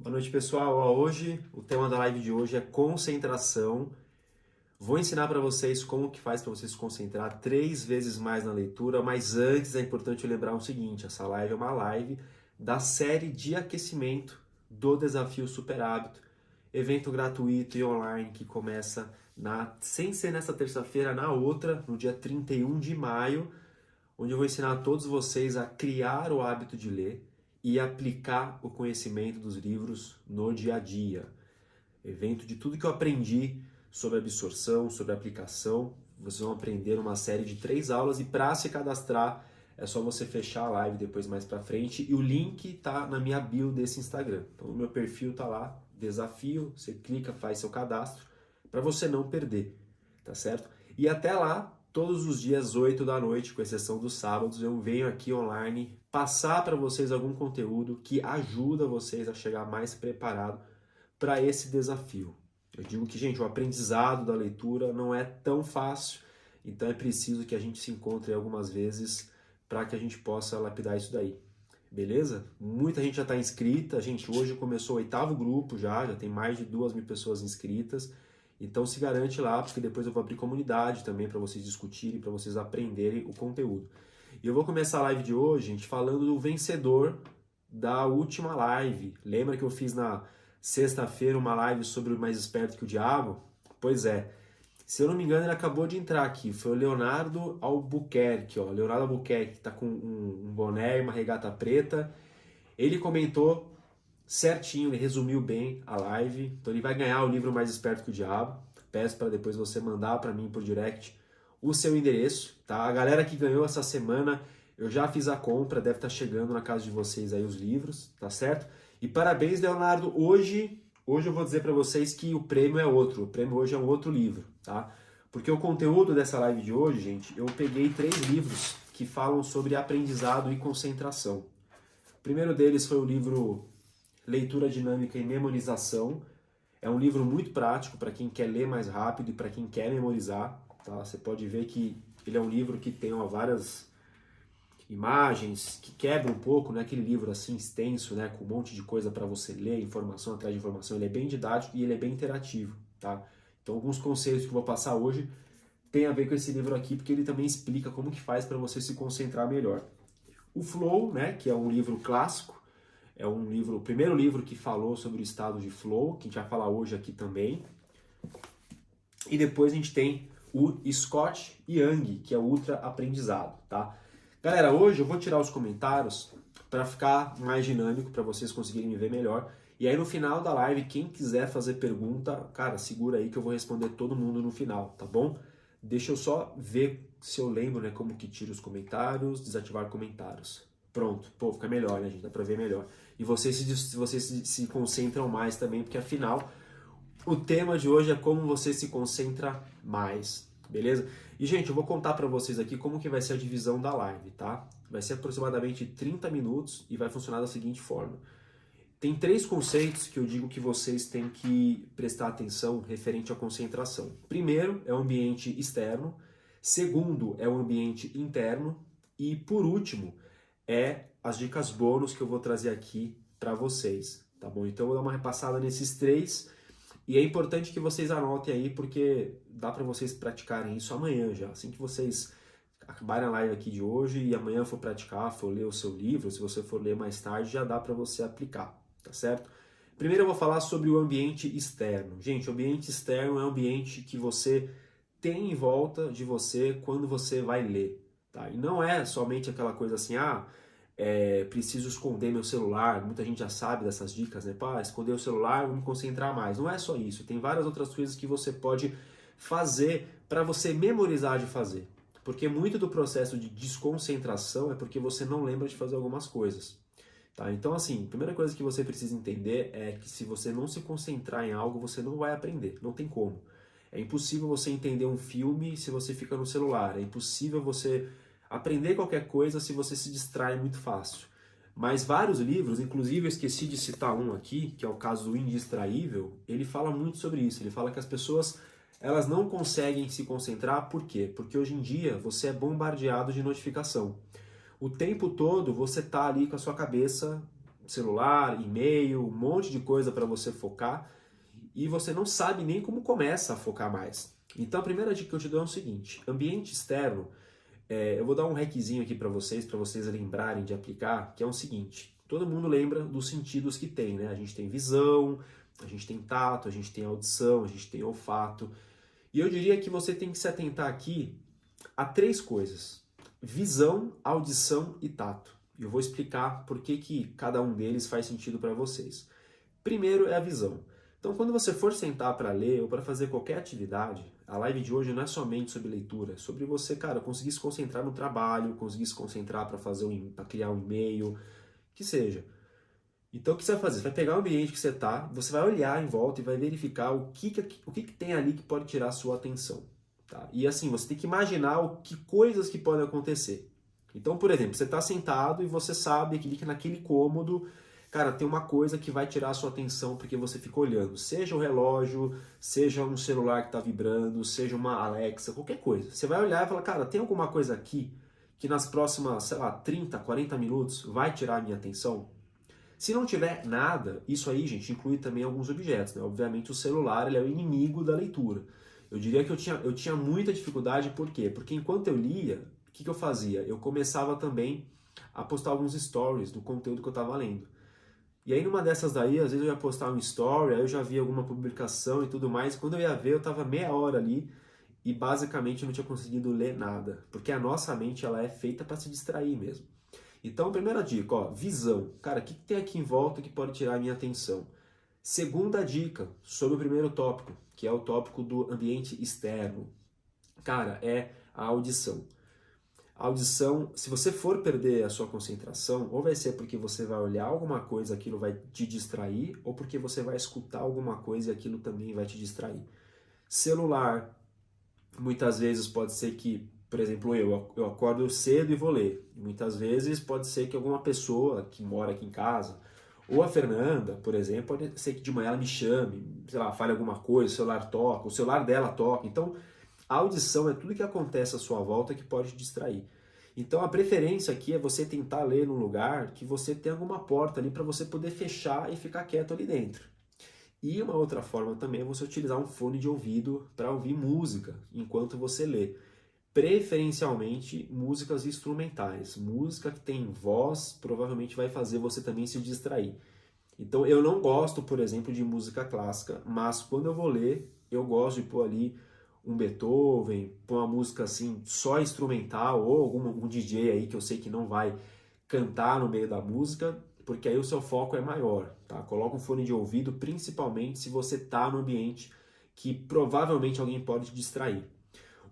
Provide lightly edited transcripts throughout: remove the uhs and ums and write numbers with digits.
Boa noite, pessoal. Hoje, o tema da live de hoje é concentração. Vou ensinar para vocês como que faz para você se concentrar 3 vezes mais na leitura, mas antes é importante lembrar o seguinte, essa live é uma live da série de aquecimento do Desafio Super Hábito, evento gratuito e online que começa sem ser nessa terça-feira, na outra, no dia 31 de maio, onde eu vou ensinar a todos vocês a criar o hábito de ler e aplicar o conhecimento dos livros no dia a dia. Evento de tudo que eu aprendi sobre absorção, sobre aplicação. Vocês vão aprender uma série de 3 aulas e para se cadastrar é só você fechar a live depois mais para frente e o link tá na minha bio desse Instagram. Então o meu perfil tá lá, desafio, você clica, faz seu cadastro para você não perder, tá certo? E até lá, todos os dias 8 da noite, com exceção dos sábados, eu venho aqui online passar para vocês algum conteúdo que ajuda vocês a chegar mais preparado para esse desafio. Eu digo que, gente, o aprendizado da leitura não é tão fácil, então é preciso que a gente se encontre algumas vezes para que a gente possa lapidar isso daí. Beleza? Muita gente já está inscrita, gente, hoje começou o 8º grupo já tem mais de 2.000 pessoas inscritas, então se garante lá, porque depois eu vou abrir comunidade também para vocês discutirem, para vocês aprenderem o conteúdo. E eu vou começar a live de hoje, gente, falando do vencedor da última live. Lembra que eu fiz na sexta-feira uma live sobre o Mais Esperto que o Diabo? Pois é. Se eu não me engano, ele acabou de entrar aqui. Foi o Leonardo Albuquerque, ó. Leonardo Albuquerque, que tá com um boné e uma regata preta. Ele comentou certinho, ele resumiu bem a live. Então ele vai ganhar o livro Mais Esperto que o Diabo. Peço para depois você mandar para mim por direct o seu endereço, tá? A galera que ganhou essa semana, eu já fiz a compra, deve estar chegando na casa de vocês aí os livros, tá certo? E parabéns, Leonardo. Hoje eu vou dizer para vocês que o prêmio é outro. O prêmio hoje é um outro livro, tá? Porque o conteúdo dessa live de hoje, gente, eu peguei 3 livros que falam sobre aprendizado e concentração. O primeiro deles foi o livro Leitura Dinâmica e Memorização. É um livro muito prático para quem quer ler mais rápido e para quem quer memorizar, tá? Você pode ver que ele é um livro que tem várias imagens, que quebra um pouco, né? Aquele livro assim extenso, né? Com um monte de coisa para você ler, informação atrás de informação. Ele é bem didático e ele é bem interativo, tá? Então alguns conceitos que eu vou passar hoje tem a ver com esse livro aqui, porque ele também explica como que faz para você se concentrar melhor. O Flow, né? Que é um livro clássico, é um livro, o primeiro livro que falou sobre o estado de flow, que a gente vai falar hoje aqui também. E depois a gente tem o Scott Young, que é o Ultra Aprendizado, tá? Galera, hoje eu vou tirar os comentários para ficar mais dinâmico, para vocês conseguirem me ver melhor. E aí no final da live, quem quiser fazer pergunta, cara, segura aí que eu vou responder todo mundo no final, tá bom? Deixa eu só ver se eu lembro, né, como que tira os comentários, desativar comentários. Pronto, pô, fica melhor, né, gente? Dá pra ver melhor. E vocês se concentram mais também, porque afinal o tema de hoje é como você se concentra mais, beleza? E, gente, eu vou contar pra vocês aqui como que vai ser a divisão da live, tá? Vai ser aproximadamente 30 minutos e vai funcionar da seguinte forma. Tem 3 conceitos que eu digo que vocês têm que prestar atenção referente à concentração. Primeiro é o ambiente externo, segundo é o ambiente interno e, por último, é as dicas bônus que eu vou trazer aqui para vocês, tá bom? Então eu vou dar uma repassada nesses 3 e é importante que vocês anotem aí porque dá para vocês praticarem isso amanhã já, assim que vocês acabarem a live aqui de hoje e amanhã for praticar, for ler o seu livro, se você for ler mais tarde, já dá para você aplicar, tá certo? Primeiro eu vou falar sobre o ambiente externo. Gente, o ambiente externo é o ambiente que você tem em volta de você quando você vai ler, tá? E não é somente aquela coisa assim, preciso esconder meu celular. Muita gente já sabe dessas dicas, né? Pá, esconder o celular, vou me concentrar mais. Não é só isso, tem várias outras coisas que você pode fazer para você memorizar de fazer. Porque muito do processo de desconcentração é porque você não lembra de fazer algumas coisas. Tá? Então, assim, a primeira coisa que você precisa entender é que se você não se concentrar em algo, você não vai aprender. Não tem como. É impossível você entender um filme se você fica no celular. É impossível você aprender qualquer coisa se você se distrai muito fácil. Mas vários livros, inclusive eu esqueci de citar um aqui, que é o caso do Indistraível, ele fala muito sobre isso. Ele fala que as pessoas elas não conseguem se concentrar, por quê? Porque hoje em dia você é bombardeado de notificação. O tempo todo você tá ali com a sua cabeça celular, e-mail, um monte de coisa para você focar e você não sabe nem como começa a focar mais. Então a primeira dica que eu te dou é o seguinte: ambiente externo, eu vou dar um hackzinho aqui para vocês lembrarem de aplicar, que é o seguinte: todo mundo lembra dos sentidos que tem, né? A gente tem visão, a gente tem tato, a gente tem audição, a gente tem olfato. E eu diria que você tem que se atentar aqui a três coisas: visão, audição e tato. E eu vou explicar por que cada um deles faz sentido para vocês. Primeiro é a visão. Então, quando você for sentar para ler ou para fazer qualquer atividade, a live de hoje não é somente sobre leitura, é sobre você, cara, conseguir se concentrar no trabalho, conseguir se concentrar para criar um e-mail, que seja. Então, o que você vai fazer? Você vai pegar o ambiente que você está, você vai olhar em volta e vai verificar o que tem ali que pode tirar a sua atenção. Tá? E assim, você tem que imaginar coisas que podem acontecer. Então, por exemplo, você está sentado e você sabe que naquele cômodo, cara, tem uma coisa que vai tirar a sua atenção porque você fica olhando. Seja o relógio, seja um celular que está vibrando, seja uma Alexa, qualquer coisa. Você vai olhar e falar, cara, tem alguma coisa aqui que nas próximas, sei lá, 30, 40 minutos vai tirar a minha atenção? Se não tiver nada, isso aí, gente, inclui também alguns objetos, né? Obviamente o celular ele é o inimigo da leitura. Eu diria que eu tinha muita dificuldade, por quê? Porque enquanto eu lia, o que eu fazia? Eu começava também a postar alguns stories do conteúdo que eu estava lendo. E aí numa dessas daí, às vezes eu ia postar um story, aí eu já via alguma publicação e tudo mais, quando eu ia ver, eu estava meia hora ali e basicamente eu não tinha conseguido ler nada, porque a nossa mente ela é feita para se distrair mesmo. Então, primeira dica, ó, visão. Cara, o que tem aqui em volta que pode tirar a minha atenção? Segunda dica, sobre o primeiro tópico, que é o tópico do ambiente externo. Cara, é a audição. A audição, se você for perder a sua concentração, ou vai ser porque você vai olhar alguma coisa, aquilo vai te distrair, ou porque você vai escutar alguma coisa e aquilo também vai te distrair. Celular, muitas vezes pode ser que, por exemplo, eu acordo cedo e vou ler. Muitas vezes pode ser que alguma pessoa que mora aqui em casa, ou a Fernanda, por exemplo, pode ser que de manhã ela me chame, sei lá, fale alguma coisa, o celular toca, o celular dela toca. Então, a audição é tudo que acontece à sua volta que pode te distrair. Então, a preferência aqui é você tentar ler num lugar que você tem alguma porta ali para você poder fechar e ficar quieto ali dentro. E uma outra forma também é você utilizar um fone de ouvido para ouvir música enquanto você lê. Preferencialmente músicas instrumentais. Música que tem voz provavelmente vai fazer você também se distrair. Então eu não gosto, por exemplo, de música clássica, mas quando eu vou ler, eu gosto de pôr ali um Beethoven, pôr uma música assim só instrumental ou algum DJ aí que eu sei que não vai cantar no meio da música, porque aí o seu foco é maior, tá? Coloca um fone de ouvido, principalmente se você tá no ambiente que provavelmente alguém pode te distrair.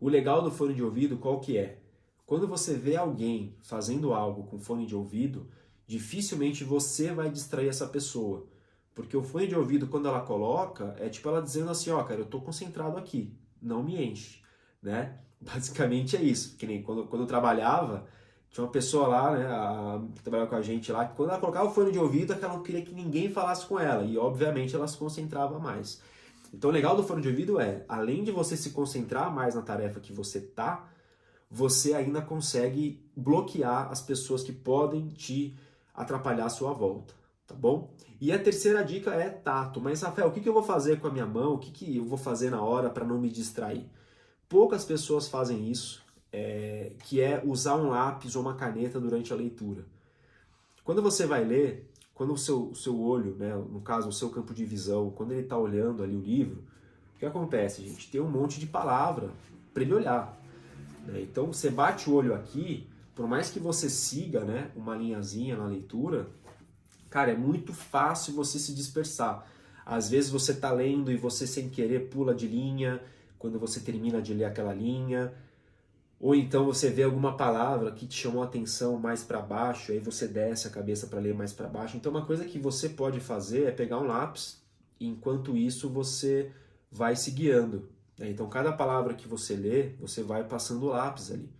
O legal do fone de ouvido, qual que é? Quando você vê alguém fazendo algo com fone de ouvido, dificilmente você vai distrair essa pessoa. Porque o fone de ouvido, quando ela coloca, é tipo ela dizendo assim, ó, cara, eu tô concentrado aqui, não me enche, né? Basicamente é isso. Que nem quando eu trabalhava, tinha uma pessoa lá, né, que trabalhava com a gente lá, que quando ela colocava o fone de ouvido, é que ela não queria que ninguém falasse com ela. E, obviamente, ela se concentrava mais. Então, o legal do fone de ouvido é, além de você se concentrar mais na tarefa que você tá, você ainda consegue bloquear as pessoas que podem te atrapalhar a sua volta, tá bom? E a terceira dica é tato. Mas, Rafael, o que eu vou fazer com a minha mão? O que eu vou fazer na hora para não me distrair? Poucas pessoas fazem isso, que é usar um lápis ou uma caneta durante a leitura. Quando você vai ler, quando o seu olho, né, no caso o seu campo de visão, quando ele está olhando ali o livro, o que acontece, gente? Tem um monte de palavra para ele olhar. Né? Então você bate o olho aqui, por mais que você siga, né, uma linhazinha na leitura, cara, é muito fácil você se dispersar. Às vezes você está lendo e você sem querer pula de linha, quando você termina de ler aquela linha. Ou então você vê alguma palavra que te chamou a atenção mais para baixo, aí você desce a cabeça para ler mais para baixo. Então uma coisa que você pode fazer é pegar um lápis e enquanto isso você vai se guiando. Né? Então cada palavra que você lê, você vai passando o lápis ali.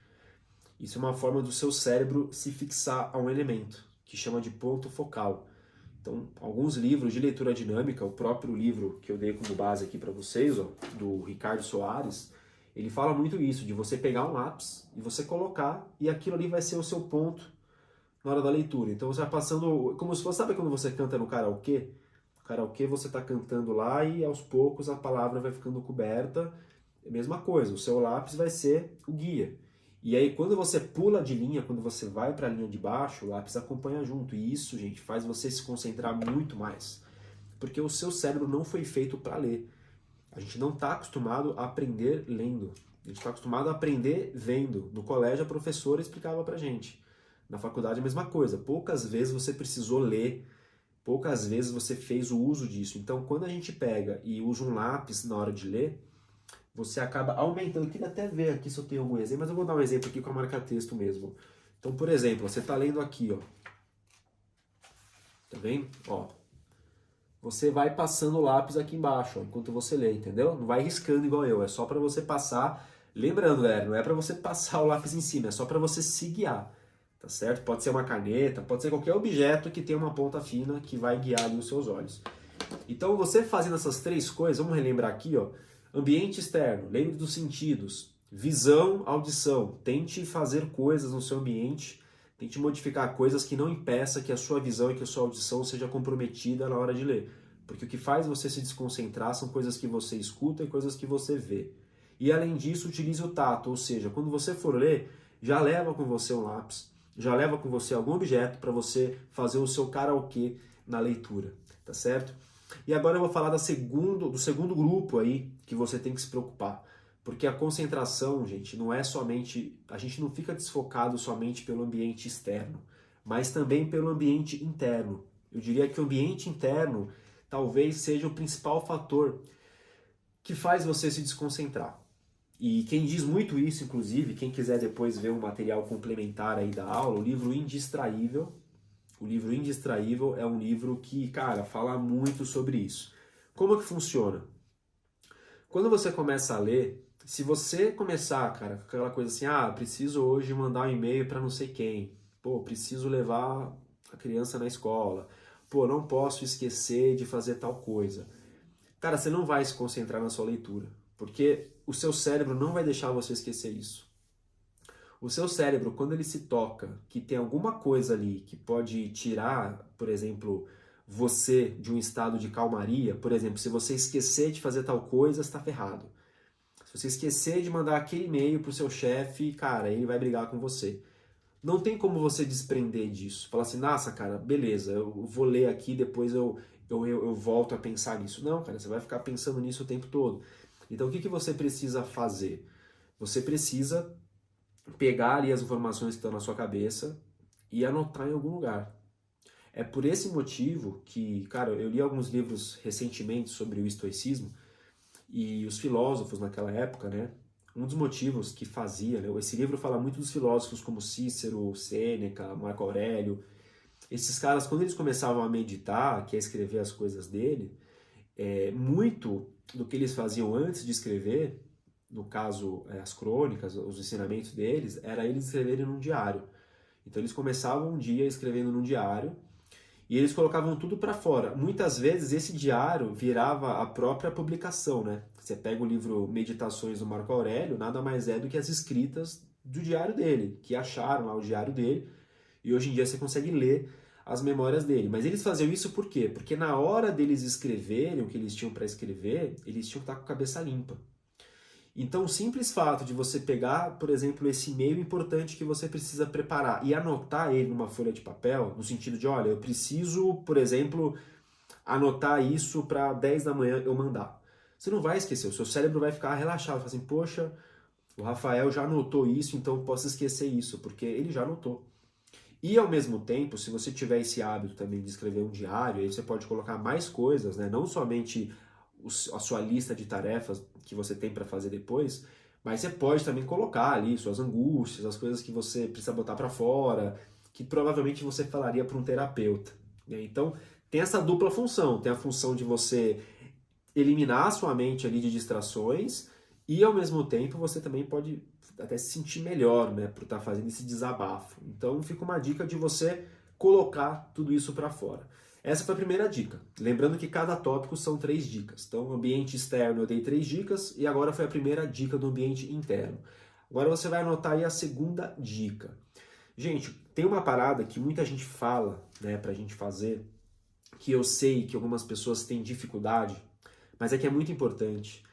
Isso é uma forma do seu cérebro se fixar a um elemento, que chama de ponto focal. Então, alguns livros de leitura dinâmica, o próprio livro que eu dei como base aqui para vocês, ó, do Ricardo Soares, ele fala muito isso, de você pegar um lápis e você colocar, e aquilo ali vai ser o seu ponto na hora da leitura. Então você vai passando, como se fosse, sabe quando você canta no karaokê? No karaokê você está cantando lá e aos poucos a palavra vai ficando coberta. É a mesma coisa, o seu lápis vai ser o guia. E aí quando você pula de linha, quando você vai para a linha de baixo, o lápis acompanha junto. E isso, gente, faz você se concentrar muito mais. Porque o seu cérebro não foi feito para ler. A gente não está acostumado a aprender lendo. A gente está acostumado a aprender vendo. No colégio a professora explicava pra gente. Na faculdade a mesma coisa. Poucas vezes você precisou ler, poucas vezes você fez o uso disso. Então quando a gente pega e usa um lápis na hora de ler, você acaba aumentando. Eu queria até ver aqui se eu tenho algum exemplo, mas eu vou dar um exemplo aqui com a marca-texto mesmo. Então, por exemplo, você está lendo aqui, ó. Tá vendo? Ó, você vai passando o lápis aqui embaixo, ó, enquanto você lê, entendeu? Não vai riscando igual eu, é só para você passar. Lembrando, galera, não é para você passar o lápis em cima, é só para você se guiar, tá certo? Pode ser uma caneta, pode ser qualquer objeto que tenha uma ponta fina que vai guiar ali os seus olhos. Então, você fazendo essas três coisas, vamos relembrar aqui, ó. Ambiente externo, lembre dos sentidos. Visão, audição. Tente fazer coisas no seu ambiente, tente modificar coisas que não impeça que a sua visão e que a sua audição seja comprometida na hora de ler. Porque o que faz você se desconcentrar são coisas que você escuta e coisas que você vê. E além disso, utilize o tato, ou seja, quando você for ler, já leva com você um lápis, já leva com você algum objeto para você fazer o seu karaokê na leitura, tá certo? E agora eu vou falar do segundo grupo aí que você tem que se preocupar. Porque a concentração, gente, não é somente. A gente não fica desfocado somente pelo ambiente externo, mas também pelo ambiente interno. Eu diria que o ambiente interno talvez seja o principal fator que faz você se desconcentrar. E quem diz muito isso, inclusive, quem quiser depois ver um material complementar aí da aula, o livro Indistraível. O livro Indistraível é um livro que, cara, fala muito sobre isso. Como que funciona? Quando você começa a ler, se você começar, cara, com aquela coisa assim, ah, preciso hoje mandar um e-mail para não sei quem, pô, preciso levar a criança na escola, pô, não posso esquecer de fazer tal coisa. Cara, você não vai se concentrar na sua leitura, porque o seu cérebro não vai deixar você esquecer isso. O seu cérebro, quando ele se toca que tem alguma coisa ali que pode tirar, por exemplo, você de um estado de calmaria, por exemplo, se você esquecer de fazer tal coisa, está ferrado. Se você esquecer de mandar aquele e-mail para o seu chefe, cara, ele vai brigar com você. Não tem como você desprender disso. Falar assim, nossa, cara, beleza, eu vou ler aqui, depois eu volto a pensar nisso. Não, cara, você vai ficar pensando nisso o tempo todo. Então, o que você precisa fazer? Você precisa pegar ali as informações que estão na sua cabeça e anotar em algum lugar. É por esse motivo que, cara, eu li alguns livros recentemente sobre o estoicismo e os filósofos naquela época, né? Um dos motivos que fazia, né? Esse livro fala muito dos filósofos como Cícero, Sêneca, Marco Aurélio. Esses caras, quando eles começavam a meditar, que é escrever as coisas dele, muito do que eles faziam antes de escrever, no caso as crônicas, os ensinamentos deles, era eles escreverem num diário. Então eles começavam um dia escrevendo num diário e eles colocavam tudo para fora. Muitas vezes esse diário virava a própria publicação, né? Você pega o livro Meditações do Marco Aurélio, nada mais é do que as escritas do diário dele, que acharam lá o diário dele, e hoje em dia você consegue ler as memórias dele. Mas eles faziam isso por quê? Porque na hora deles escreverem o que eles tinham para escrever, eles tinham que estar com a cabeça limpa. Então, o simples fato de você pegar, por exemplo, esse e-mail importante que você precisa preparar e anotar ele numa folha de papel, no sentido de, olha, eu preciso, por exemplo, anotar isso para 10 da manhã eu mandar. Você não vai esquecer, o seu cérebro vai ficar relaxado, vai assim, poxa, o Rafael já anotou isso, então eu posso esquecer isso, porque ele já anotou. E ao mesmo tempo, se você tiver esse hábito também de escrever um diário, aí você pode colocar mais coisas, né? Não somente a sua lista de tarefas que você tem para fazer depois, mas você pode também colocar ali suas angústias, as coisas que você precisa botar para fora, que provavelmente você falaria para um terapeuta, né? Então, tem essa dupla função, tem a função de você eliminar a sua mente ali de distrações e ao mesmo tempo você também pode até se sentir melhor, né, por estar fazendo esse desabafo. Então fica uma dica de você colocar tudo isso para fora. Essa foi a primeira dica. Lembrando que cada tópico são 3 dicas. Então, ambiente externo eu dei 3 dicas e agora foi a primeira dica do ambiente interno. Agora você vai anotar aí a segunda dica. Gente, tem uma parada que muita gente fala, né, pra gente fazer, que eu sei que algumas pessoas têm dificuldade, mas é que é muito importante,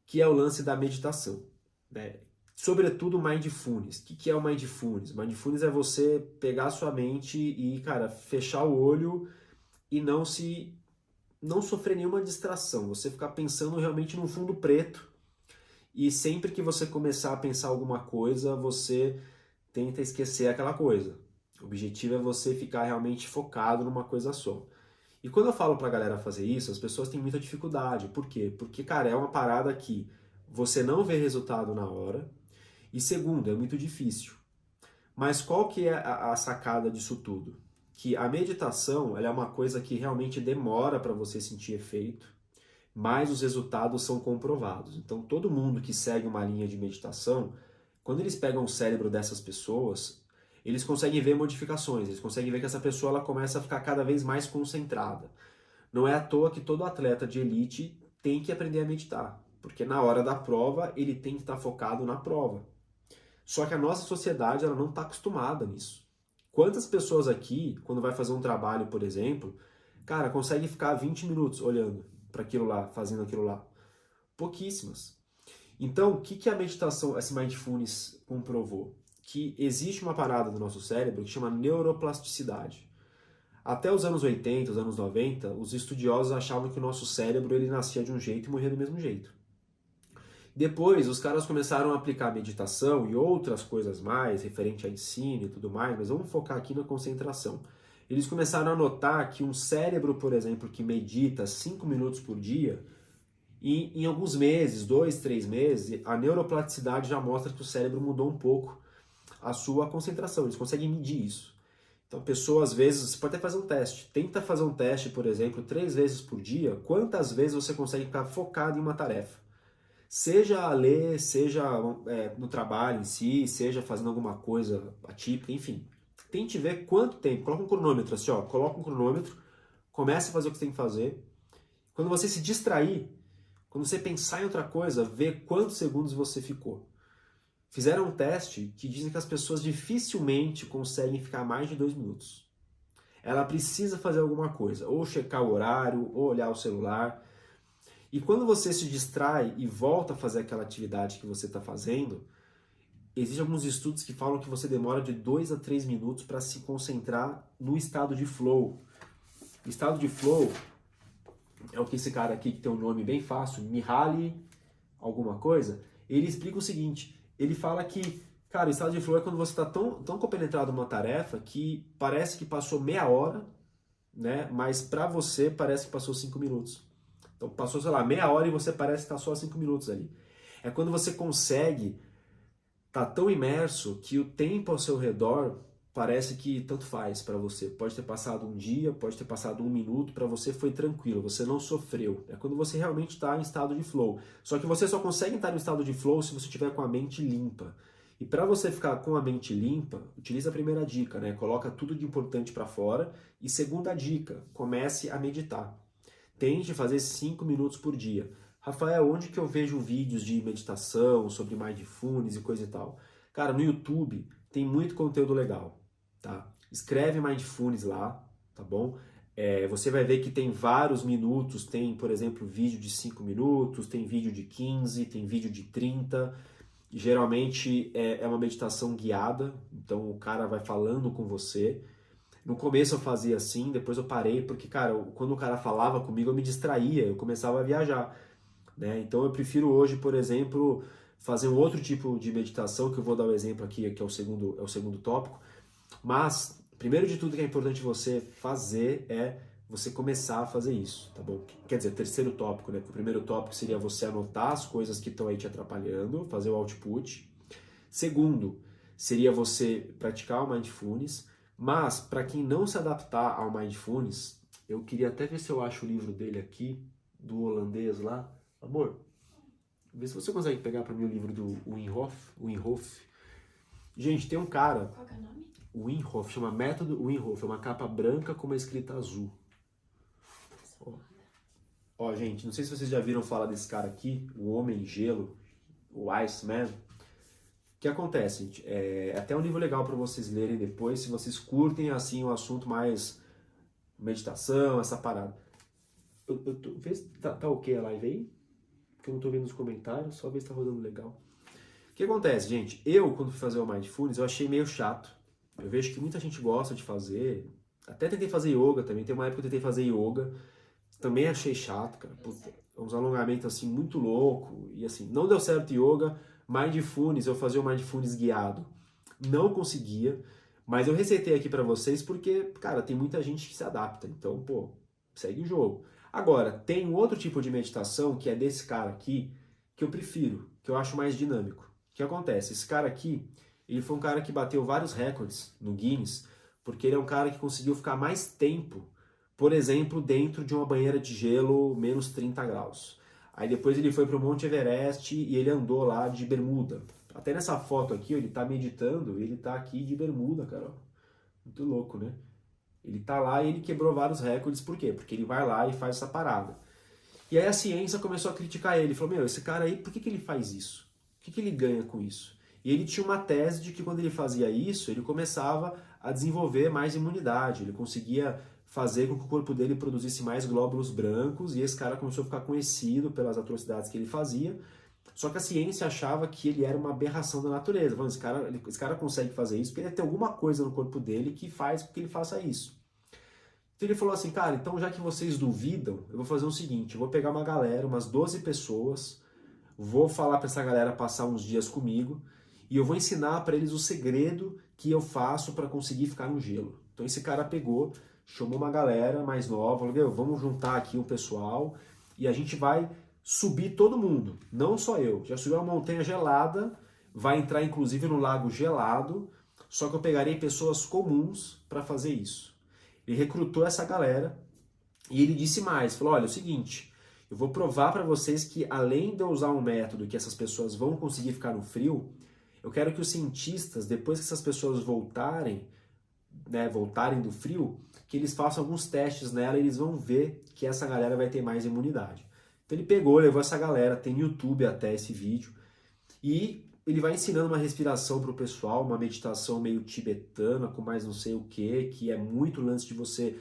que é o lance da meditação, né? Sobretudo o Mindfulness. O que é o Mindfulness? Mindfulness é você pegar a sua mente e, cara, fechar o olho e não sofrer nenhuma distração. Você ficar pensando realmente no fundo preto e sempre que você começar a pensar alguma coisa, você tenta esquecer aquela coisa. O objetivo é você ficar realmente focado numa coisa só. E quando eu falo pra galera fazer isso, as pessoas têm muita dificuldade. Por quê? Porque, cara, é uma parada que você não vê resultado na hora. E segundo, é muito difícil. Mas qual que é a sacada disso tudo? Que a meditação, ela é uma coisa que realmente demora para você sentir efeito, mas os resultados são comprovados. Então, todo mundo que segue uma linha de meditação, quando eles pegam o cérebro dessas pessoas, eles conseguem ver modificações, eles conseguem ver que essa pessoa ela começa a ficar cada vez mais concentrada. Não é à toa que todo atleta de elite tem que aprender a meditar, porque na hora da prova ele tem que estar focado na prova. Só que a nossa sociedade ela não está acostumada nisso. Quantas pessoas aqui, quando vai fazer um trabalho, por exemplo, cara, consegue ficar 20 minutos olhando para aquilo lá, fazendo aquilo lá? Pouquíssimas. Então, o que a meditação, esse mindfulness comprovou? Que existe uma parada do nosso cérebro que chama neuroplasticidade. Até os anos 80, os anos 90, os estudiosos achavam que o nosso cérebro ele nascia de um jeito e morria do mesmo jeito. Depois, os caras começaram a aplicar meditação e outras coisas mais, referente a ensino e tudo mais, mas vamos focar aqui na concentração. Eles começaram a notar que um cérebro, por exemplo, que medita 5 minutos por dia, e em alguns meses, 2, 3 meses, a neuroplasticidade já mostra que o cérebro mudou um pouco a sua concentração. Eles conseguem medir isso. Então, pessoas, às vezes, você pode até fazer um teste. Tenta fazer um teste, por exemplo, 3 vezes por dia. Quantas vezes você consegue ficar focado em uma tarefa? Seja a ler, seja no trabalho em si, seja fazendo alguma coisa atípica, enfim. Tente ver quanto tempo. Coloca um cronômetro assim, ó. Coloca um cronômetro, comece a fazer o que você tem que fazer. Quando você se distrair, quando você pensar em outra coisa, vê quantos segundos você ficou. Fizeram um teste que dizem que as pessoas dificilmente conseguem ficar mais de 2 minutos. Ela precisa fazer alguma coisa, ou checar o horário, ou olhar o celular. E quando você se distrai e volta a fazer aquela atividade que você está fazendo, existem alguns estudos que falam que você demora de 2 a 3 minutos para se concentrar no estado de flow. O estado de flow é o que esse cara aqui, que tem um nome bem fácil, Mihaly alguma coisa, ele explica o seguinte, ele fala que, cara, o estado de flow é quando você está tão compenetrado numa tarefa que parece que passou meia hora, né? Mas para você parece que passou 5 minutos. Então passou, sei lá, meia hora e você parece que está só 5 minutos ali. É quando você consegue estar tão imerso que o tempo ao seu redor parece que tanto faz para você. Pode ter passado um dia, pode ter passado um minuto, para você foi tranquilo, você não sofreu. É quando você realmente está em estado de flow. Só que você só consegue estar no estado de flow se você estiver com a mente limpa. E para você ficar com a mente limpa, utiliza a primeira dica, né? Coloca tudo de importante para fora. E segunda dica, comece a meditar. Tente fazer 5 minutos por dia. Rafael, onde que eu vejo vídeos de meditação, sobre mindfulness e coisa e tal? Cara, no YouTube tem muito conteúdo legal, tá? Escreve mindfulness lá, tá bom? Você vai ver que tem vários minutos, tem, por exemplo, vídeo de 5 minutos, tem vídeo de 15, tem vídeo de 30. Geralmente é uma meditação guiada, então o cara vai falando com você. No começo eu fazia assim, depois eu parei, porque, cara, quando o cara falava comigo eu me distraía, eu começava a viajar, né? Então eu prefiro hoje, por exemplo, fazer um outro tipo de meditação, que eu vou dar o exemplo aqui, que é o segundo tópico. Mas, primeiro de tudo que é importante você fazer é você começar a fazer isso, tá bom? Quer dizer, terceiro tópico, né? O primeiro tópico seria você anotar as coisas que estão aí te atrapalhando, fazer o output. Segundo, seria você praticar o mindfulness, mas para quem não se adaptar ao mindfulness, eu queria até ver se eu acho o livro dele aqui, do holandês lá. Amor, vê se você consegue pegar para mim o livro do Wim Hof. Gente, tem um cara, Qual que é o nome? Wim Hof, chama Método Wim Hof, é uma capa branca com uma escrita azul. Ó, gente, não sei se vocês já viram falar desse cara aqui, o Homem Gelo, o Iceman. O que acontece, gente? É até um livro legal para vocês lerem depois, se vocês curtem assim um assunto mais meditação, essa parada. Vê se tá ok a live aí, porque eu não tô vendo os comentários, só ver se tá rodando legal. O que acontece, gente? Eu, quando fui fazer o Mindfulness, eu achei meio chato. Eu vejo que muita gente gosta de fazer. Até tentei fazer yoga também. Tem uma época que eu tentei fazer yoga. Também achei chato, cara. Puta, uns alongamentos assim muito louco. E assim, não deu certo yoga. Mindfulness, eu fazia o Mindfulness guiado. Não conseguia. Mas eu receitei aqui pra vocês porque, cara, tem muita gente que se adapta. Então, pô, segue o jogo. Agora, tem um outro tipo de meditação que é desse cara aqui, que eu prefiro, que eu acho mais dinâmico. O que acontece? Esse cara aqui, ele foi um cara que bateu vários recordes no Guinness, porque ele é um cara que conseguiu ficar mais tempo, por exemplo, dentro de uma banheira de gelo menos 30 graus. Aí depois ele foi para o Monte Everest e ele andou lá de bermuda. Até nessa foto aqui, ele tá meditando e ele tá aqui de bermuda, cara. Muito louco, né? Ele tá lá e ele quebrou vários recordes. Por quê? Porque ele vai lá e faz essa parada. E aí a ciência começou a criticar ele. Falou, meu, esse cara aí, por que ele faz isso? O que ele ganha com isso? E ele tinha uma tese de que quando ele fazia isso, ele começava a desenvolver mais imunidade. Ele conseguia fazer com que o corpo dele produzisse mais glóbulos brancos. E esse cara começou a ficar conhecido pelas atrocidades que ele fazia. Só que a ciência achava que ele era uma aberração da natureza. Falando, esse cara consegue fazer isso porque ele tem alguma coisa no corpo dele que faz com que ele faça isso. Então ele falou assim, cara, então já que vocês duvidam, eu vou fazer o seguinte, eu vou pegar uma galera, umas 12 pessoas, vou falar para essa galera passar uns dias comigo e eu vou ensinar para eles o segredo que eu faço para conseguir ficar no gelo. Então esse cara pegou, chamou uma galera mais nova, falou, meu, vamos juntar aqui o pessoal e a gente vai subir todo mundo, não só eu. Já subiu uma montanha gelada, vai entrar inclusive no lago gelado, só que eu pegarei pessoas comuns para fazer isso. Ele recrutou essa galera e ele disse mais, falou, olha, é o seguinte, eu vou provar para vocês que além de eu usar um método que essas pessoas vão conseguir ficar no frio, eu quero que os cientistas, depois que essas pessoas voltarem, né, voltarem do frio, que eles façam alguns testes nela e eles vão ver que essa galera vai ter mais imunidade. Então ele pegou, levou essa galera, tem no YouTube até esse vídeo, e ele vai ensinando uma respiração para o pessoal, uma meditação meio tibetana, com mais não sei o que é muito lance de você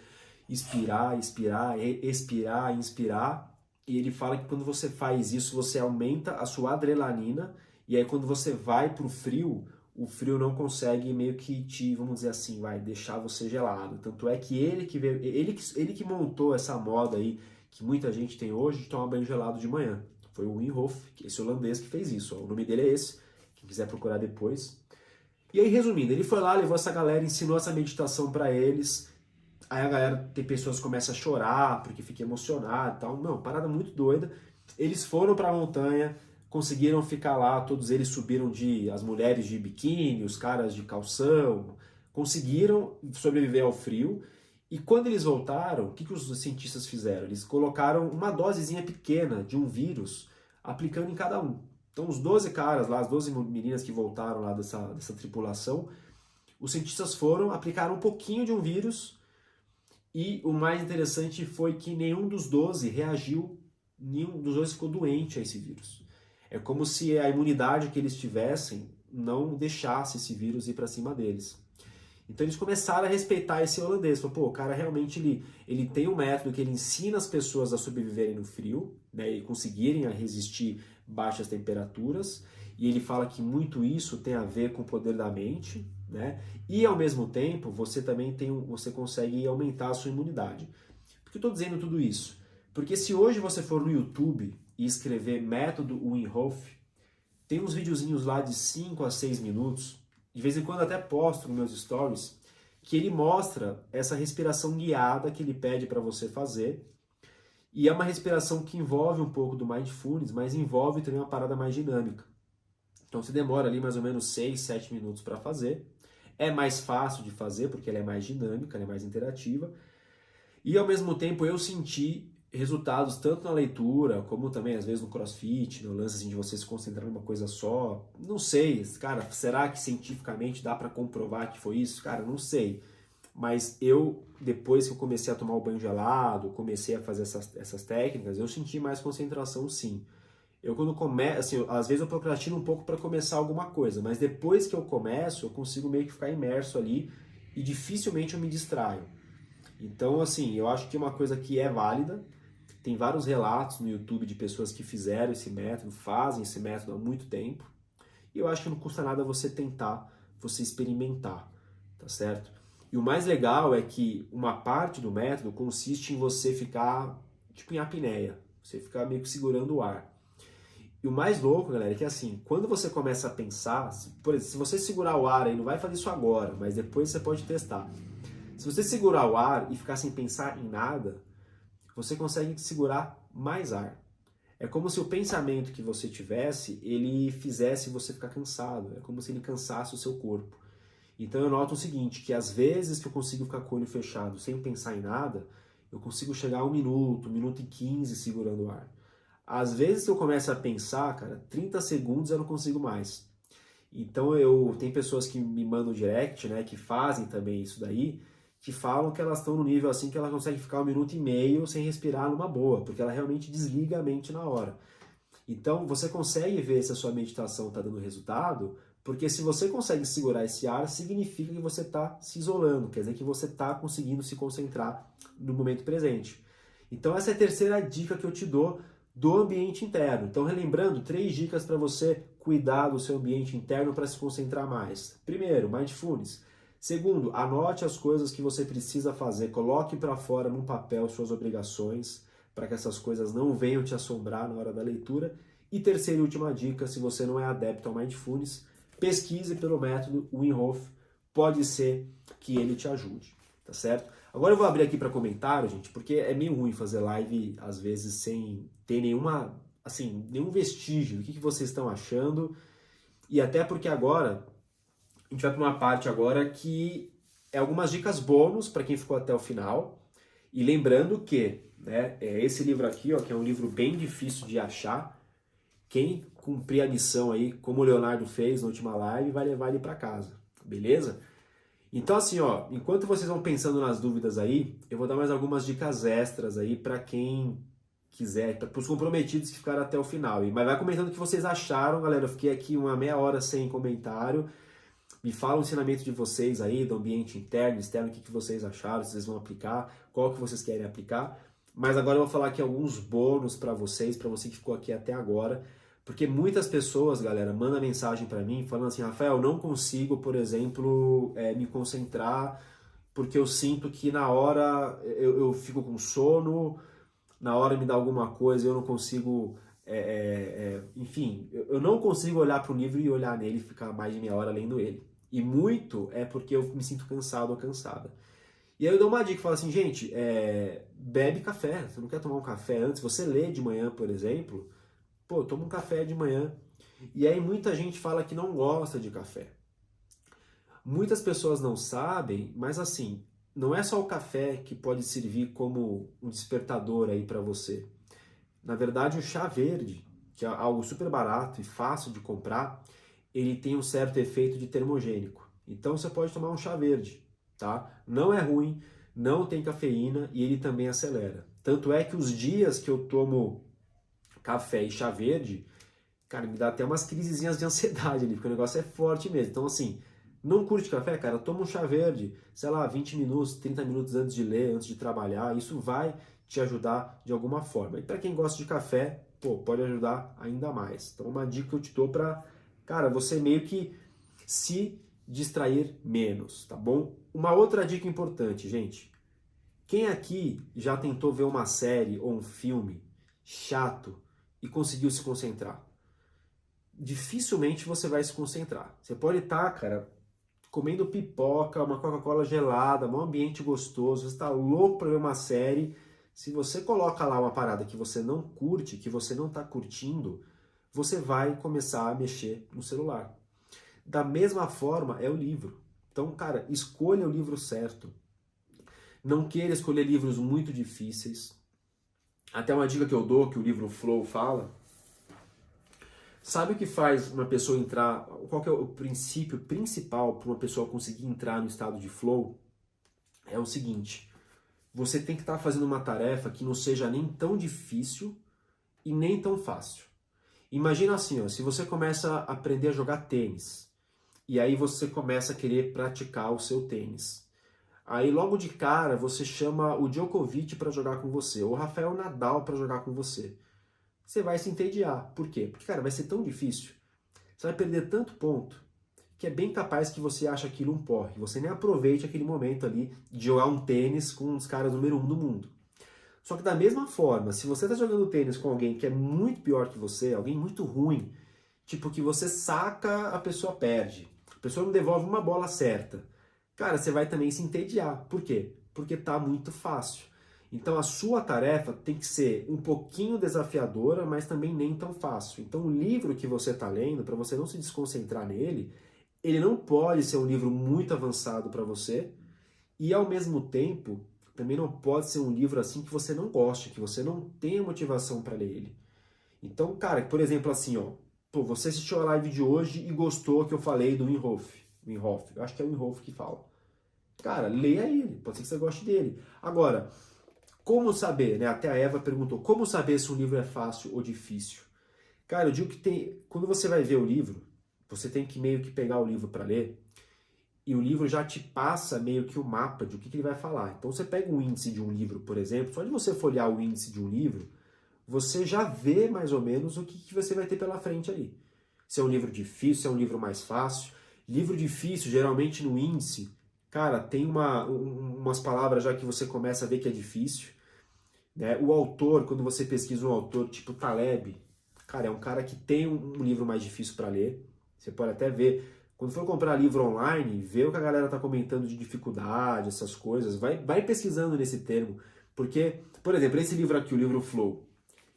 expirar, expirar, expirar, inspirar. E ele fala que quando você faz isso, você aumenta a sua adrenalina, e aí quando você vai pro frio, o frio não consegue meio que te, vamos dizer assim, vai deixar você gelado. Tanto é que ele que montou essa moda aí, que muita gente tem hoje, de tomar banho gelado de manhã. Foi o Wim Hof, esse holandês que fez isso. O nome dele é esse, quem quiser procurar depois. E aí, resumindo, ele foi lá, levou essa galera, ensinou essa meditação para eles. Aí a galera, tem pessoas que começam a chorar porque fica emocionado e tal. Não, parada muito doida. Eles foram para a montanha, conseguiram ficar lá, todos eles subiram as mulheres de biquíni, os caras de calção, conseguiram sobreviver ao frio. E quando eles voltaram, o que os cientistas fizeram? Eles colocaram uma dosezinha pequena de um vírus aplicando em cada um. Então os 12 caras lá, as 12 meninas que voltaram lá dessa tripulação, os cientistas foram, aplicaram um pouquinho de um vírus e o mais interessante foi que nenhum dos 12 reagiu, nenhum dos 12 ficou doente a esse vírus. É como se a imunidade que eles tivessem não deixasse esse vírus ir para cima deles. Então eles começaram a respeitar esse holandês. Falaram, pô, o cara realmente ele tem um método que ele ensina as pessoas a sobreviverem no frio, né, e conseguirem a resistir baixas temperaturas. E ele fala que muito isso tem a ver com o poder da mente, né? E ao mesmo tempo você também você consegue aumentar a sua imunidade. Por que eu estou dizendo tudo isso? Porque se hoje você for no YouTube e escrever método Wim Hof, tem uns videozinhos lá de 5 a 6 minutos, de vez em quando até posto nos meus stories, que ele mostra essa respiração guiada que ele pede para você fazer. E é uma respiração que envolve um pouco do mindfulness, mas envolve também uma parada mais dinâmica. Então você demora ali mais ou menos 6, 7 minutos para fazer. É mais fácil de fazer porque ela é mais dinâmica, ela é mais interativa. E ao mesmo tempo eu senti resultados tanto na leitura, como também às vezes no crossfit, no lance assim, de você se concentrar numa coisa só. Não sei, cara, será que cientificamente dá para comprovar que foi isso? Cara, não sei. Mas eu, depois que eu comecei a tomar o banho gelado, comecei a fazer essas técnicas, eu senti mais concentração sim. Eu quando começo, assim, às vezes eu procrastino um pouco para começar alguma coisa, mas depois que eu começo, eu consigo meio que ficar imerso ali e dificilmente eu me distraio. Então, assim, eu acho que uma coisa que é válida, tem vários relatos no YouTube de pessoas que fizeram esse método, fazem esse método há muito tempo, e eu acho que não custa nada você tentar, você experimentar, tá certo? E o mais legal é que uma parte do método consiste em você ficar, tipo, em apneia, você ficar meio que segurando o ar. E o mais louco, galera, é que assim, quando você começa a pensar, por exemplo, se você segurar o ar aí, não vai fazer isso agora, mas depois você pode testar. Se você segurar o ar e ficar sem pensar em nada, você consegue segurar mais ar. É como se o pensamento que você tivesse, ele fizesse você ficar cansado. É como se ele cansasse o seu corpo. Então eu noto o seguinte, que às vezes que eu consigo ficar com o olho fechado sem pensar em nada, eu consigo chegar a 1 minuto e 15 segurando o ar. Às vezes que eu começo a pensar, cara, 30 segundos eu não consigo mais. Então tem pessoas que me mandam direct, né, que fazem também isso daí, que falam que elas estão no nível assim que elas conseguem ficar 1 minuto e meio sem respirar numa boa, porque ela realmente desliga a mente na hora. Então você consegue ver se a sua meditação está dando resultado, porque se você consegue segurar esse ar, significa que você está se isolando, quer dizer que você está conseguindo se concentrar no momento presente. Então essa é a terceira dica que eu te dou do ambiente interno. Então relembrando, 3 dicas para você cuidar do seu ambiente interno para se concentrar mais. Primeiro, mindfulness. Segundo, anote as coisas que você precisa fazer, coloque para fora num papel suas obrigações, para que essas coisas não venham te assombrar na hora da leitura. E terceira e última dica, se você não é adepto ao mindfulness, pesquise pelo método Wim Hof, pode ser que ele te ajude, tá certo? Agora eu vou abrir aqui para comentário, gente, porque é meio ruim fazer live às vezes sem ter nenhum vestígio do que vocês estão achando, e até porque agora a gente vai para uma parte agora que é algumas dicas bônus para quem ficou até o final. E lembrando que, né, esse livro aqui, ó, que é um livro bem difícil de achar, quem cumprir a missão aí, como o Leonardo fez na última live, vai levar ele para casa, beleza? Então assim, ó, enquanto vocês vão pensando nas dúvidas aí, eu vou dar mais algumas dicas extras aí para quem quiser, para os comprometidos que ficaram até o final. Mas vai comentando o que vocês acharam, galera. Eu fiquei aqui uma meia hora sem comentário. Me fala o ensinamento de vocês aí, do ambiente interno, externo, o que vocês acharam, se vocês vão aplicar, qual que vocês querem aplicar. Mas agora eu vou falar aqui alguns bônus para vocês, para você que ficou aqui até agora, porque muitas pessoas, galera, mandam mensagem para mim falando assim, Rafael, não consigo, por exemplo, me concentrar, porque eu sinto que na hora eu fico com sono, na hora me dá alguma coisa, eu não consigo, enfim, eu não consigo olhar para o livro e olhar nele e ficar mais de meia hora lendo ele. E muito é porque eu me sinto cansado ou cansada. E aí eu dou uma dica, falo assim, gente, bebe café, você não quer tomar um café antes, você lê de manhã, por exemplo, pô, toma um café de manhã. E aí muita gente fala que não gosta de café. Muitas pessoas não sabem, mas assim, não é só o café que pode servir como um despertador aí para você. Na verdade, o chá verde, que é algo super barato e fácil de comprar, ele tem um certo efeito de termogênico. Então você pode tomar um chá verde, tá? Não é ruim, não tem cafeína e ele também acelera. Tanto é que os dias que eu tomo café e chá verde, cara, me dá até umas crisezinhas de ansiedade ali, porque o negócio é forte mesmo. Então, assim, não curte café, cara, toma um chá verde, sei lá, 20 minutos, 30 minutos antes de ler, antes de trabalhar, isso vai te ajudar de alguma forma. E para quem gosta de café, pô, pode ajudar ainda mais. Então, uma dica que eu te dou para, cara, você meio que se distrair menos, tá bom? Uma outra dica importante, gente. Quem aqui já tentou ver uma série ou um filme chato e conseguiu se concentrar? Dificilmente você vai se concentrar. Você pode estar, cara, comendo pipoca, uma Coca-Cola gelada, um ambiente gostoso, você está louco para ver uma série. Se você coloca lá uma parada que você não curte, que você não está curtindo, você vai começar a mexer no celular. Da mesma forma é o livro. Então, cara, escolha o livro certo. Não queira escolher livros muito difíceis. Até uma dica que eu dou, que o livro Flow fala. Sabe o que faz uma pessoa entrar? Qual que é o princípio principal para uma pessoa conseguir entrar no estado de flow? É o seguinte: você tem que estar fazendo uma tarefa que não seja nem tão difícil e nem tão fácil. Imagina assim, ó, se você começa a aprender a jogar tênis, e aí você começa a querer praticar o seu tênis. Aí logo de cara você chama o Djokovic para jogar com você, ou o Rafael Nadal para jogar com você. Você vai se entediar. Por quê? Porque, cara, vai ser tão difícil. Você vai perder tanto ponto que é bem capaz que você ache aquilo um porre. Você nem aproveite aquele momento ali de jogar um tênis com os caras número 1 do mundo. Só que da mesma forma, se você está jogando tênis com alguém que é muito pior que você, alguém muito ruim, tipo que você saca, a pessoa perde, a pessoa não devolve uma bola certa, cara, você vai também se entediar. Por quê? Porque tá muito fácil. Então a sua tarefa tem que ser um pouquinho desafiadora, mas também nem tão fácil. Então o livro que você está lendo, para você não se desconcentrar nele, ele não pode ser um livro muito avançado para você e ao mesmo tempo também não pode ser um livro assim que você não goste, que você não tenha motivação para ler ele. Então, cara, por exemplo, assim, ó, pô, você assistiu a live de hoje e gostou que eu falei do Wim Hof. Wim Hof, eu acho que é o Wim Hof que fala. Cara, leia ele, pode ser que você goste dele. Agora, como saber, né? Até a Eva perguntou, como saber se um livro é fácil ou difícil? Cara, eu digo que tem, quando você vai ver o livro, você tem que meio que pegar o livro para ler, e o livro já te passa meio que o mapa de o que ele vai falar. Então você pega um índice de um livro, por exemplo, só de você folhear o índice de um livro, você já vê mais ou menos o que você vai ter pela frente ali. Se é um livro difícil, se é um livro mais fácil. Livro difícil, geralmente no índice, cara, tem umas palavras já que você começa a ver que é difícil. Né? O autor, quando você pesquisa um autor tipo Taleb, cara, é um cara que tem um livro mais difícil para ler. Você pode até ver, quando for comprar livro online, vê o que a galera tá comentando de dificuldade, essas coisas. Vai pesquisando nesse termo. Porque, por exemplo, esse livro aqui, o livro Flow,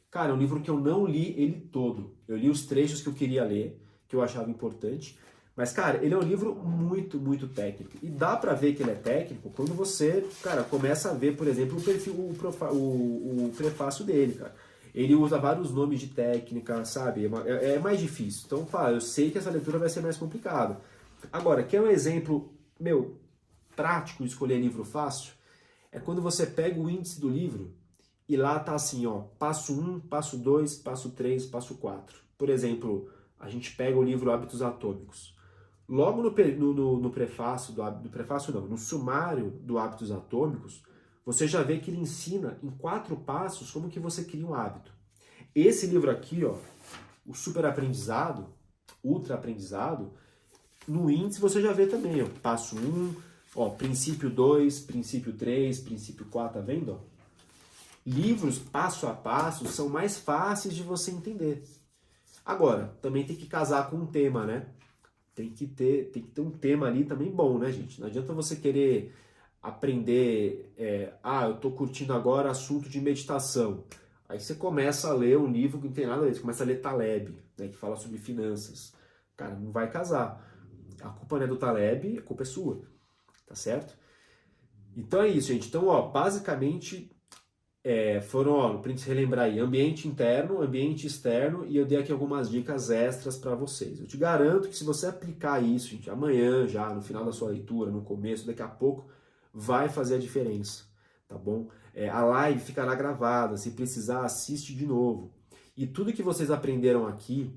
cara, é um livro que eu não li ele todo. Eu li os trechos que eu queria ler, que eu achava importante. Mas, cara, ele é um livro muito, muito técnico. E dá pra ver que ele é técnico quando você, cara, começa a ver, por exemplo, o perfil, o prefácio dele, cara. Ele usa vários nomes de técnica, sabe? É mais difícil. Então, fala, eu sei que essa leitura vai ser mais complicada. Agora, quer um exemplo, meu, prático de escolher livro fácil? É quando você pega o índice do livro e lá tá assim, ó, passo 1, passo 2, passo 3, passo 4. Por exemplo, a gente pega o livro Hábitos Atômicos. Logo no prefácio, do prefácio não, no sumário do Hábitos Atômicos, você já vê que ele ensina em 4 passos como que você cria um hábito. Esse livro aqui, ó, o Super Aprendizado, Ultra Aprendizado, no índice você já vê também, ó, passo 1, ó, princípio 2, princípio 3, princípio 4, tá vendo? Ó? Livros passo a passo são mais fáceis de você entender. Agora, também tem que casar com um tema, né? Tem que ter um tema ali também bom, né, gente? Não adianta você querer aprender, eu tô curtindo agora assunto de meditação. Aí você começa a ler um livro que não tem nada a ver, você começa a ler Taleb, né, que fala sobre finanças. Cara, não vai casar. A culpa não é do Taleb, a culpa é sua, tá certo? Então é isso, gente. Então, ó, basicamente foram, ó, pra gente relembrar aí, ambiente interno, ambiente externo, e eu dei aqui algumas dicas extras para vocês. Eu te garanto que se você aplicar isso, gente, amanhã já, no final da sua leitura, no começo, daqui a pouco, vai fazer a diferença, tá bom? A live ficará gravada, se precisar, assiste de novo. E tudo que vocês aprenderam aqui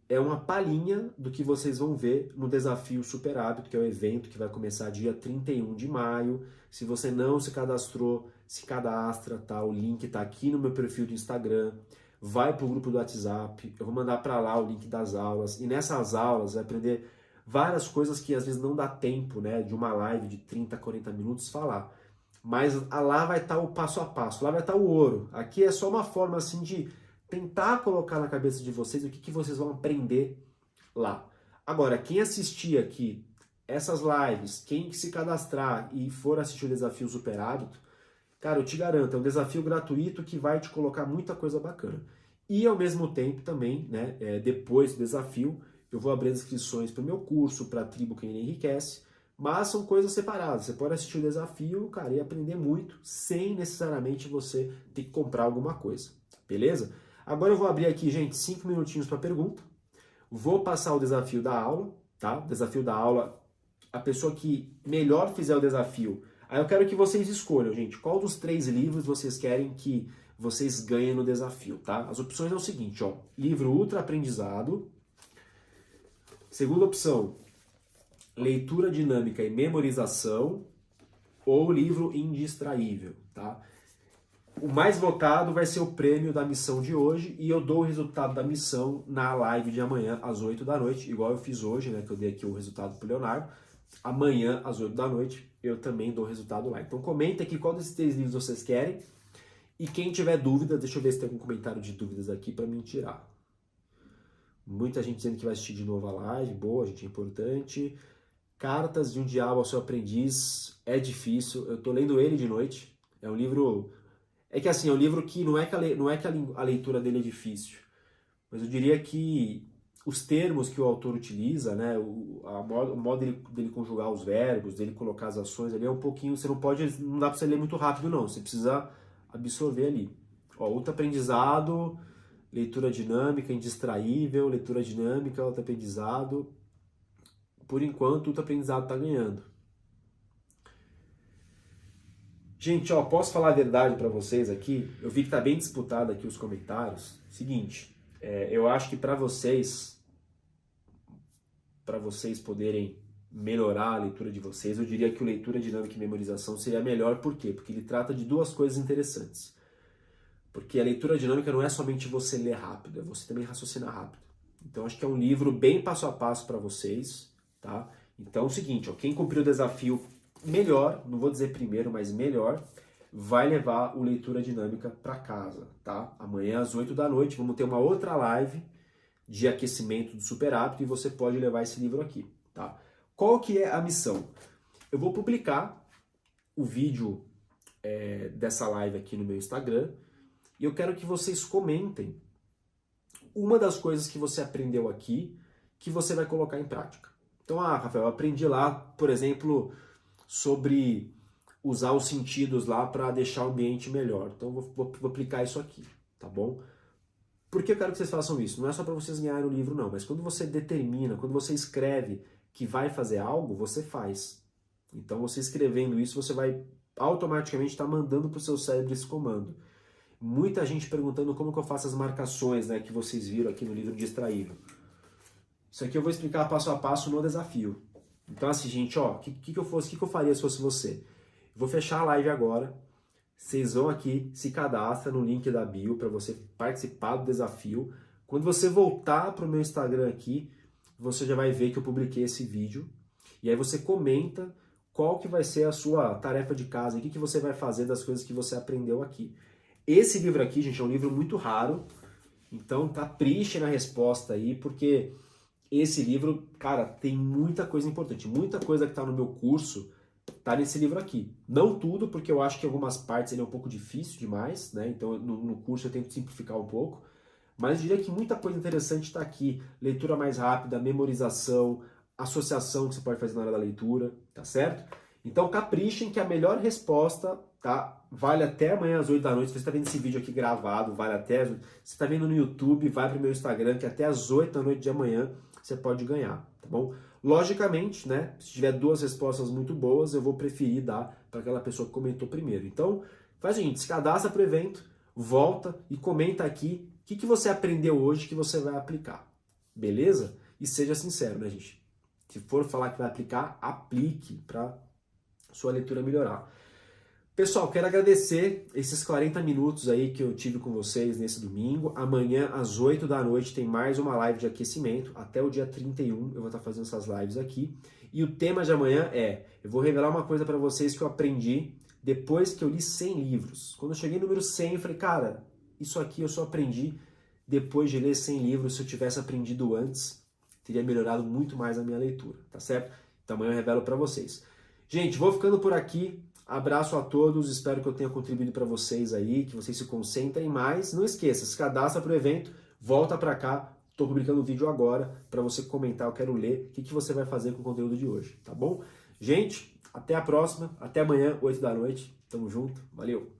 é uma palhinha do que vocês vão ver no Desafio Super Hábito, que é o evento que vai começar dia 31 de maio. Se você não se cadastrou, se cadastra, tá? O link tá aqui no meu perfil do Instagram. Vai pro grupo do WhatsApp, eu vou mandar para lá o link das aulas. E nessas aulas vai aprender várias coisas que às vezes não dá tempo, né, de uma live de 30, 40 minutos falar. Mas lá vai estar o passo a passo, lá vai estar o ouro. Aqui é só uma forma assim de tentar colocar na cabeça de vocês o que vocês vão aprender lá. Agora, quem assistir aqui essas lives, quem se cadastrar e for assistir o Desafio Super Hábito, cara, eu te garanto, é um desafio gratuito que vai te colocar muita coisa bacana. E ao mesmo tempo também, né, depois do desafio, eu vou abrir as inscrições para o meu curso, para a tribo Quem Enriquece, mas são coisas separadas. Você pode assistir o desafio, cara, e aprender muito, sem necessariamente você ter que comprar alguma coisa, beleza? Agora eu vou abrir aqui, gente, 5 minutinhos para pergunta. Vou passar o desafio da aula, tá? Desafio da aula, a pessoa que melhor fizer o desafio. Aí eu quero que vocês escolham, gente, qual dos 3 livros vocês querem que vocês ganhem no desafio, tá? As opções é o seguinte, ó, livro ultra aprendizado. Segunda opção, leitura dinâmica e memorização, ou livro indistraível, tá? O mais votado vai ser o prêmio da missão de hoje e eu dou o resultado da missão na live de amanhã às 8 da noite, igual eu fiz hoje, né, que eu dei aqui o resultado pro Leonardo. Amanhã às 8 da noite eu também dou o resultado lá. Então comenta aqui qual desses 3 livros vocês querem e quem tiver dúvida, deixa eu ver se tem algum comentário de dúvidas aqui para me tirar. Muita gente dizendo que vai assistir de novo a live, boa, gente, é importante. Cartas de um Diabo ao Seu Aprendiz, é difícil, eu tô lendo ele de noite, é um livro... É que assim, é um livro que não é que a leitura dele é difícil, mas eu diria que os termos que o autor utiliza, né, o modo dele conjugar os verbos, dele colocar as ações ali é um pouquinho, não dá pra você ler muito rápido não, você precisa absorver ali. Ó, outro aprendizado, leitura dinâmica, indistraível, leitura dinâmica, outro aprendizado. Por enquanto, outro aprendizado tá ganhando. Gente, ó, posso falar a verdade para vocês aqui? Eu vi que tá bem disputado aqui os comentários. Seguinte, eu acho que para vocês poderem melhorar a leitura de vocês, eu diria que o leitura dinâmica e memorização seria melhor. Por quê? Porque ele trata de duas coisas interessantes. Porque a leitura dinâmica não é somente você ler rápido, é você também raciocinar rápido. Então acho que é um livro bem passo a passo para vocês, tá? Então é o seguinte, ó, quem cumpriu o desafio melhor, não vou dizer primeiro, mas melhor, vai levar o Leitura Dinâmica para casa, tá? Amanhã às 8 da noite vamos ter uma outra live de aquecimento do Super Hábito e você pode levar esse livro aqui, tá? Qual que é a missão? Eu vou publicar o vídeo dessa live aqui no meu Instagram e eu quero que vocês comentem uma das coisas que você aprendeu aqui que você vai colocar em prática. Então, Rafael, eu aprendi lá, por exemplo, sobre usar os sentidos lá para deixar o ambiente melhor. Então, vou aplicar isso aqui, tá bom? Por que eu quero que vocês façam isso? Não é só para vocês ganharem o livro, não. Mas quando você determina, quando você escreve que vai fazer algo, você faz. Então, você escrevendo isso, você vai automaticamente estar mandando para o seu cérebro esse comando. Muita gente perguntando como que eu faço as marcações, né, que vocês viram aqui no livro Distraível. Isso aqui eu vou explicar passo a passo no desafio. Então assim, gente, ó, o que eu faria se fosse você? Eu vou fechar a live agora. Vocês vão aqui, se cadastra no link da bio para você participar do desafio. Quando você voltar para o meu Instagram aqui, você já vai ver que eu publiquei esse vídeo. E aí você comenta qual que vai ser a sua tarefa de casa, o que você vai fazer das coisas que você aprendeu aqui. Esse livro aqui, gente, é um livro muito raro, então capriche na resposta aí, porque esse livro, cara, tem muita coisa importante, muita coisa que está no meu curso tá nesse livro aqui. Não tudo, porque eu acho que em algumas partes ele é um pouco difícil demais, né? Então no curso eu tento simplificar um pouco, mas eu diria que muita coisa interessante está aqui. Leitura mais rápida, memorização, associação que você pode fazer na hora da leitura, tá certo? Então caprichem que a melhor resposta, tá? Vale até amanhã às 8 da noite. Se você está vendo esse vídeo aqui gravado, vale até... Se você está vendo no YouTube, vai para o meu Instagram, que até às 8 da noite de amanhã você pode ganhar, tá bom? Logicamente, né? Se tiver duas respostas muito boas, eu vou preferir dar para aquela pessoa que comentou primeiro. Então, faz o seguinte, se cadastra para o evento, volta e comenta aqui o que você aprendeu hoje que você vai aplicar, beleza? E seja sincero, né, gente? Se for falar que vai aplicar, aplique para sua leitura melhorar. Pessoal, quero agradecer esses 40 minutos aí que eu tive com vocês nesse domingo. Amanhã, às 8 da noite, tem mais uma live de aquecimento. Até o dia 31 eu vou estar fazendo essas lives aqui. E o tema de amanhã eu vou revelar uma coisa para vocês que eu aprendi depois que eu li 100 livros. Quando eu cheguei no número 100, eu falei, cara, isso aqui eu só aprendi depois de ler 100 livros. Se eu tivesse aprendido antes, teria melhorado muito mais a minha leitura, tá certo? Então amanhã eu revelo para vocês. Gente, vou ficando por aqui. Abraço a todos, espero que eu tenha contribuído para vocês aí, que vocês se concentrem mais. Não esqueça, se cadastra para o evento, volta para cá, estou publicando o vídeo agora para você comentar, eu quero ler o que você vai fazer com o conteúdo de hoje, tá bom? Gente, até a próxima, até amanhã, 8 da noite, tamo junto, valeu!